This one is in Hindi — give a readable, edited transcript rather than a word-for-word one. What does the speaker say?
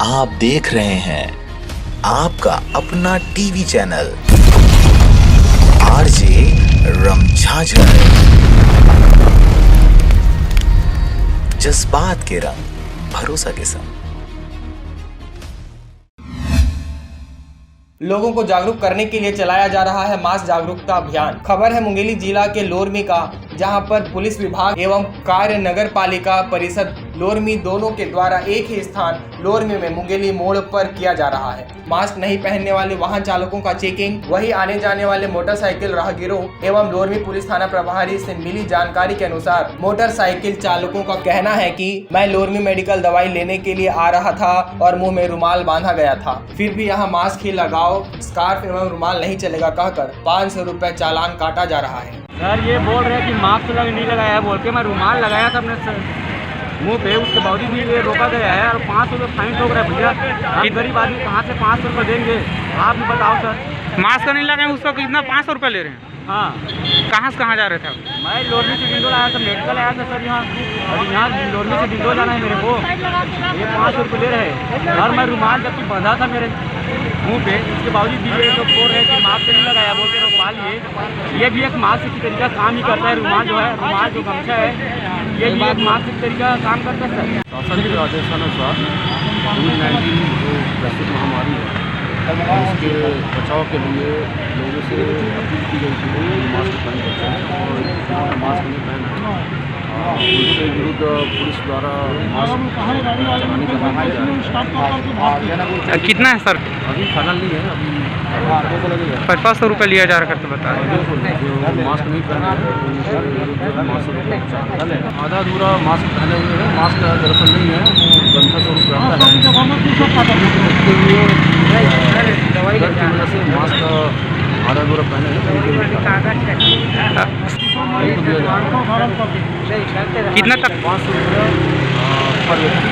आप देख रहे हैं आपका अपना टीवी चैनल आरजे रमझाझर। जज्बात के रंग, भरोसा के संग। लोगों को जागरूक करने के लिए चलाया जा रहा है मास जागरूकता अभियान। खबर है मुंगेली जिला के लोरमी का, जहां पर पुलिस विभाग एवं कार्य नगर पालिका परिषद लोरमी दोनों के द्वारा एक ही स्थान लोरमी में मुंगेली मोड़ पर किया जा रहा है। मास्क नहीं पहनने वाले वाहन चालकों का चेकिंग, वही आने जाने वाले मोटरसाइकिल राहगीरों एवं लोरमी पुलिस थाना प्रभारी से मिली जानकारी के अनुसार मोटरसाइकिल चालकों का कहना है कि मैं लोरमी मेडिकल दवाई लेने के लिए आ रहा था और मुंह में रुमाल बांधा गया था, फिर भी यहाँ मास्क ही लगाओ, स्कार्फ एवं रुमाल नहीं चलेगा कहकर 500 रुपए चालान काटा जा रहा है। सर ये बोल रहे हैं कि मास्क नहीं लगाया बोल के, मैं रुमाल लगाया था अपने मुंह पे, उसके बावजूद भी ये रोका गया है और 500 रुपये फाइन ठोक रहा है। भैया हम गरीब आदमी कहाँ से 500 रुपये देंगे, आप भी बताओ सर। मास्क नहीं लगाए उसका कितना 500 रुपये ले रहे हैं? हाँ, कहाँ से कहाँ जा रहे थे आप? मैं लोरमी से डिंडोल आया था, मेडिकल आया था सर यहाँ, और यहाँ लोरमी से डिंडोल जाना है मेरे को। ये 500 रुपये ले रहे हैं और मैं रुमाल जबकि बंधा था मेरे मुंह पे, उसके बावजूद भी ये लोग बोल रहे हैं कि मास्क नहीं लगाया बोल के रुकवा लिए। ये भी एक मास्क की तरीका काम ही करता है। रुमाल जो है, रुमाल जो गमछा है, ये भी एक मास्क की तरीका काम करता है सर। शासन के आदेशानुसार कोविड-19 जो वैश्विक महामारी है उसके बचाव के लिए लोगों से अपील की गई थी कि मास्क पहन करते हैं, और जिन्होंने मास्क नहीं पहना है उनके विरुद्ध पुलिस द्वारा मास्क चलाने का काम किया जा रहा है। कितना है सर? अभी फाइनल नहीं है, अभी 500 रुपये लिया जा रहा करके बता रहे हैं। जो मास्क नहीं पहने हैं उनके विरुद्ध मास्क आधा अधूरा मास्क पहने हुए हैं। मास्क दरअसल नहीं है, वो गंधा स्वरूप रहता है, की वजह से मास्क आधा अधूरा पहने कितना तक? 500 रुपये पर व्यक्ति।